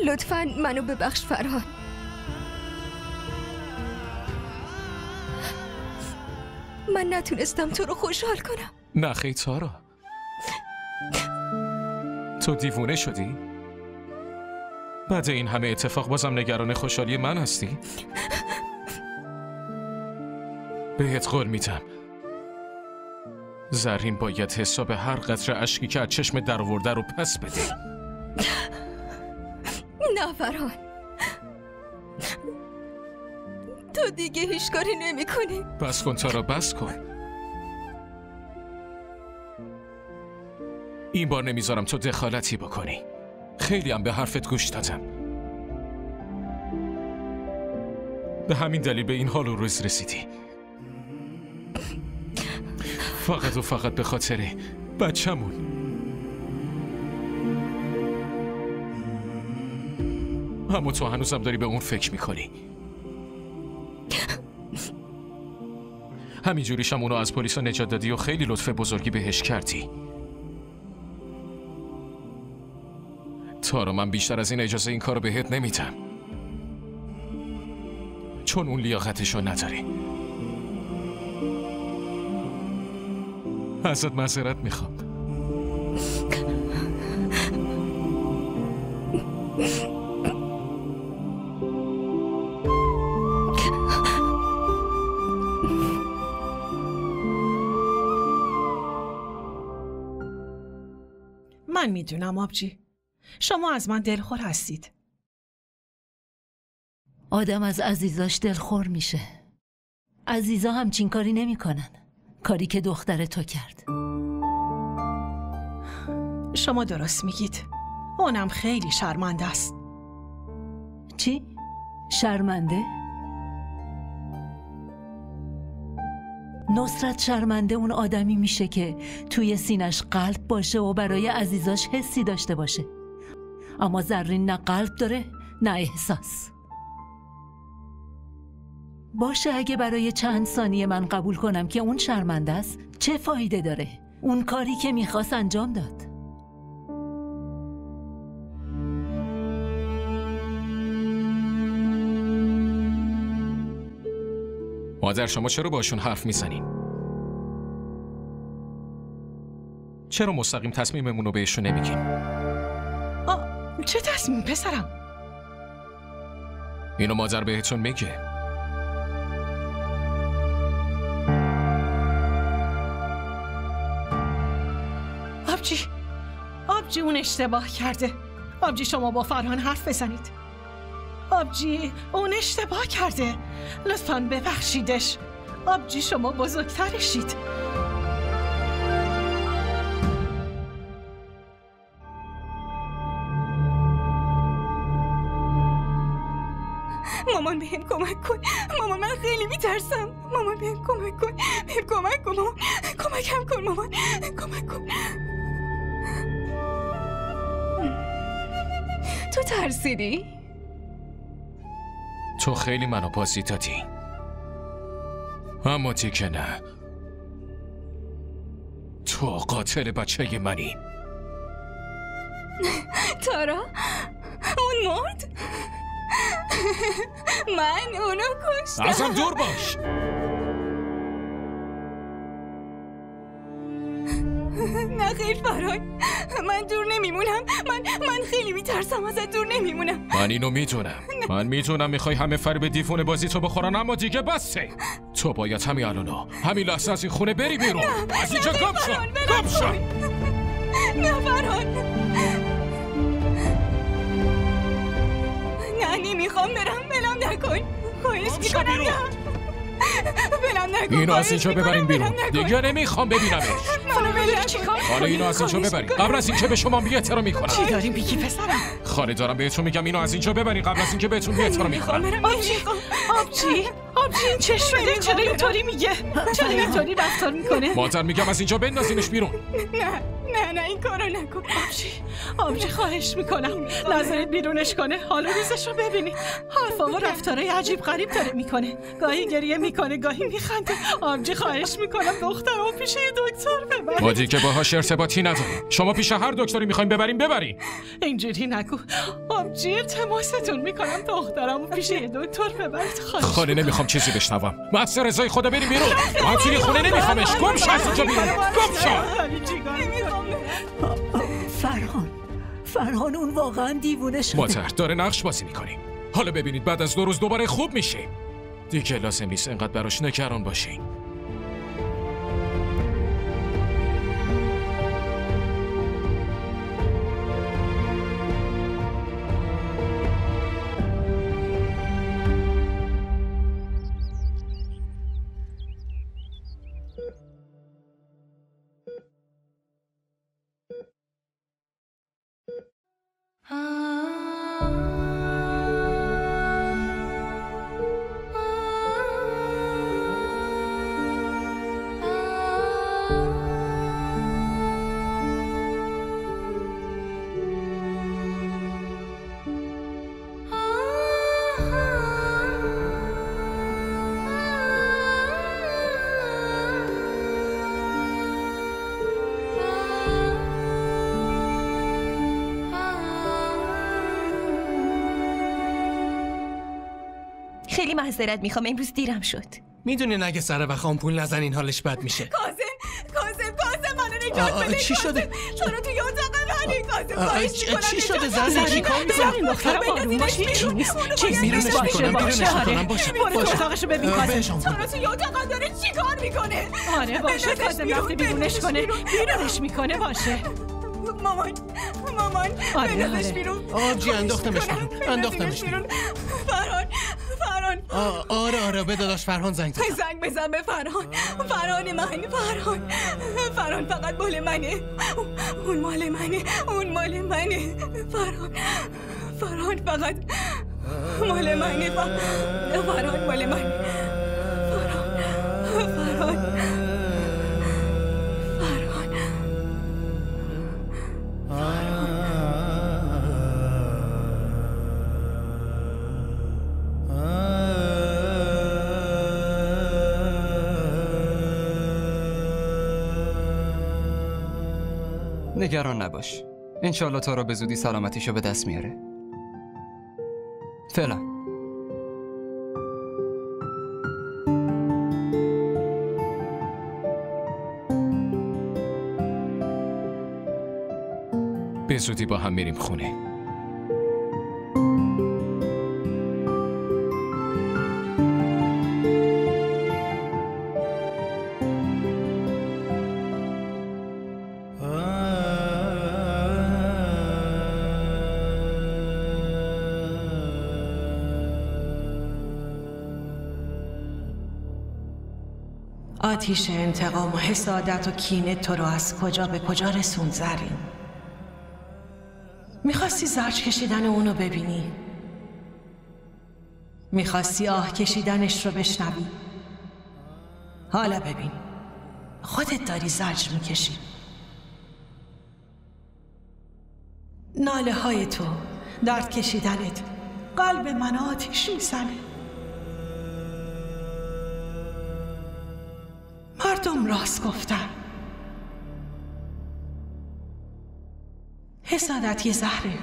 لطفاً منو ببخش فرهاد. من نتونستم تو رو خوشحال کنم. نه خیلی تارا، تو دیوونه شدی؟ بعد این همه اتفاق بازم نگران خوشحالی من هستی؟ بهت قول میدم زرین باید حساب هر قطره اشکی که از چشم در آورده رو پس بده. نه فرهاد، تو دیگه هیچ کاری نمی کنی. بس کن تارا، بس کن. این بار نمیذارم تو دخالتی بکنی. خیلی هم به حرفت گوش دادم. به همین دلیل به این حال و روز رسیدی. فقط و فقط به خاطر بچه‌مون. اما تو هنوزم داری به اون فکر میکنی. همینجوریشم اونو از پلیسا نجات دادی و خیلی لطف بزرگی بهش کردی. تارا، من بیشتر از این اجازه این کارو بهت نمیدم، چون اون لیاقتشو نداره. ازت معذرت میخوام. من میدونم آبجی، شما از من دلخور هستید. آدم از عزیزاش دلخور میشه. عزیزا همچین کاری نمی کنن. کاری که دختر تو کرد. شما درست میگید. اونم خیلی شرمنده است. چی؟ شرمنده؟ نصرت شرمنده اون آدمی میشه که توی سینش قلب باشه و برای عزیزاش حسی داشته باشه. اما زرین نه قلب داره نه احساس. باشه، اگه برای چند ثانیه من قبول کنم که اون شرمنده است، چه فایده داره؟ اون کاری که میخواست انجام داد. مادر، شما چرا باشون حرف میزنین؟ چرا مستقیم تصمیممون رو بهشون نمیگین؟ چه تصمیم پسرم؟ اینو مادر بهتون میگه. آبجی اون اشتباه کرده. آبجی شما با فرهان حرف بزنید. آبجی اون اشتباه کرده. لطفاً ببخشیدش. آبجی شما بزرگترشید. مامان بهم کمک کن. مامان من خیلی میترسم. مامان بهم کمک کن. بهم کمک کن مامان. کمکم کن مامان. کمک کن. تو ترسیدی؟ تو خیلی منو بازی دادی، اما دیگه نه. تو قاتل بچه منی. تارا اون مرد؟ من اونو کشتم. ازم دور باش. نه خیر فرهاد، من دور نمیمونم. من خیلی میترسم، ازت دور نمیمونم. من اینو میدونم. من میدونم میخوای همه فریب دیوونه بازی تو بخورن، اما دیگه بسه. تو باید همین الانو، همین لحظه از این خونه بری بیرون. از اینجا گم شو. گم شو. نه فرهاد، نه نمیخوام برم. بلم نکن. خواهش میکنم. نه بلم نکن. اینو از اینجا ببرین بیرون. دیگه نمیخوام ببینمش. منو بلم. حالا اینو از اینجا ببرین قبل از اینکه به شما بی‌احترامی کنم. چی داریم بگی پسرم؟ خاله دارم بهتون میگم اینو از اینجا ببرین قبل از اینکه بهتون بی‌احترامی کنم. آبجی این چه شده؟ چرا اینطوری میگه؟ چرا اینطوری رفتار میکنه؟ مادر میگم از اینجا بندازینش بیرون. نه نه این کارو نکن. آبجی خواهش میکنم نظرت بیرونش کنه. حالا روزش رو ببینی، حرفا و رفتارای عجیب غریب داره میکنه. گاهی گریه میکنه، گاهی میخنده. آبجی خواهش میکنم دخترمو پیش یه دکتر ببرید. ما دیگه باهاش ارتباطی نداریم. شما پیش هر دکتری میخوایم ببرین. اینجوری نگو آبجی، التماستون میکنم دخترمو پیش یه دکتر ببرید. خاله نمیخوام چیزی بشنوم. محض رضای خدا بریم بیرون. من توی خونه نمیخوامش. گم شو از اینجا بیرون. گم شو. فرهان اون واقعا دیوونه شده. مادر داره نقش بازی میکنیم. حالا ببینید بعد از 2 روز دوباره خوب میشه. دیگه لازم نیست انقدر براش نگران باشین. خیلی معذرت میخوام، امروز دیرم شد. میدونین اگه سر وقت آمپول نزنین حالش بد میشه. کاظم منو نجات بده. چی شده؟ چرا توی اتاق منی؟ کاظم چی شده؟ زنی چی کار می‌کنی؟ دخترم آروم باش، هیچی نیست. بیرونش میکنم باشه. برو تو اتاقشو ببین کاظم. چرا توی اتاق داره چی کار میکنه؟ آره باشه کاظم رفته بیرونش کنه. بیرونش میکنه باشه. مامان بندازش بیرون. آبجی انداختمش بیرون. فرهان آره به داداش فرهان زنگ بزن به فرهان فقط مال منه. اون مال منه. فرهان فقط مال منه. فرهان مال منه. فرهان نگران نباش. انشالله تا را به زودی سلامتیشو به دست میاره. فعلا. به زودی با هم میریم خونه. آتیش انتقام و حسادت و کینه تو رو از کجا به کجا رسوند زرین؟ میخواستی زرج کشیدن اونو ببینی؟ میخواستی آه کشیدنش رو بشنوی؟ حالا ببین خودت داری زرج میکشی. ناله های تو، درد کشیدنت قلب من آتیش میزنه. مردم راست گفتن. حسادت یه زهره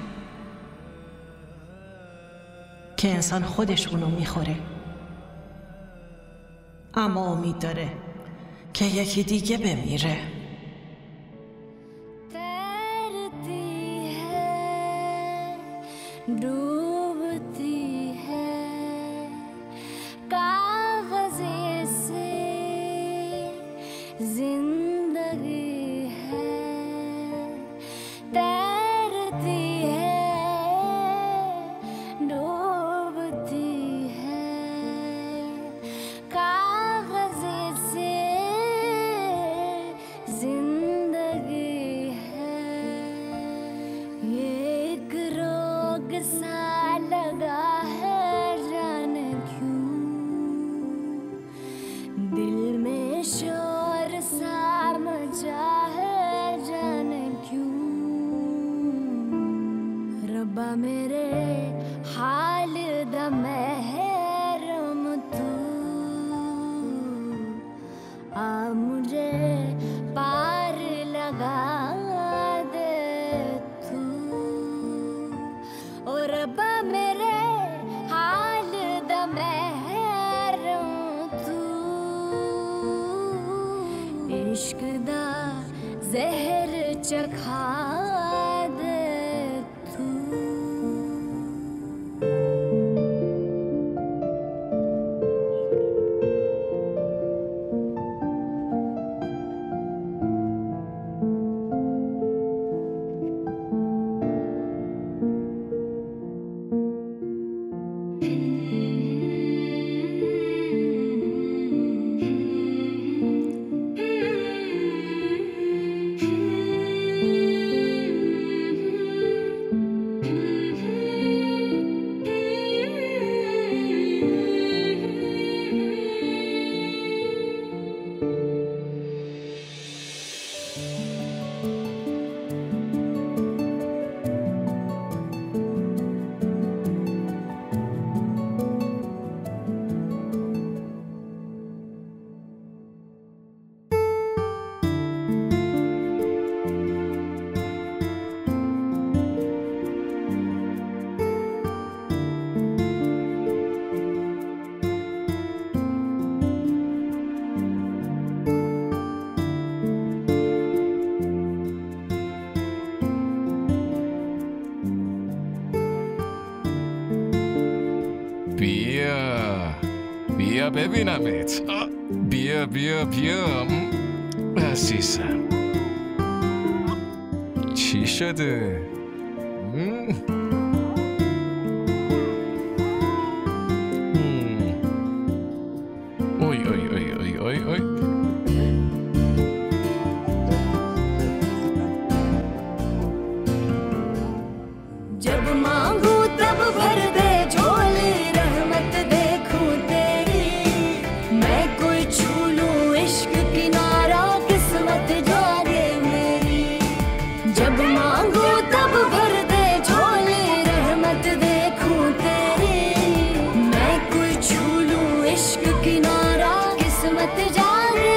که انسان خودش اونو میخوره، اما امید داره که یکی دیگه بمیره. सा लगा بیا ببینمت. بیا بیا بیا عزیزم. چی شده؟ اوی اوی اوی اوی اوی اوی. जब मांगू तब भर दे झोली रहमत देखूं तेरी मैं कोई छू लूं इश्क किनारा किस्मत जागे मेरी जब मांगू तब भर दे झोली रहमत देखूं तेरी मैं कोई छू लूं इश्क किनारा किस्मत जागे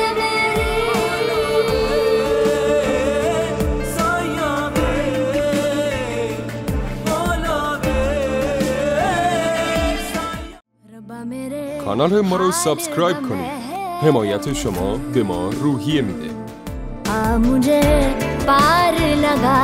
کانال ما رو سابسکرایب کنید. حمایت شما به ما روحیه میده. मुझे पार लगा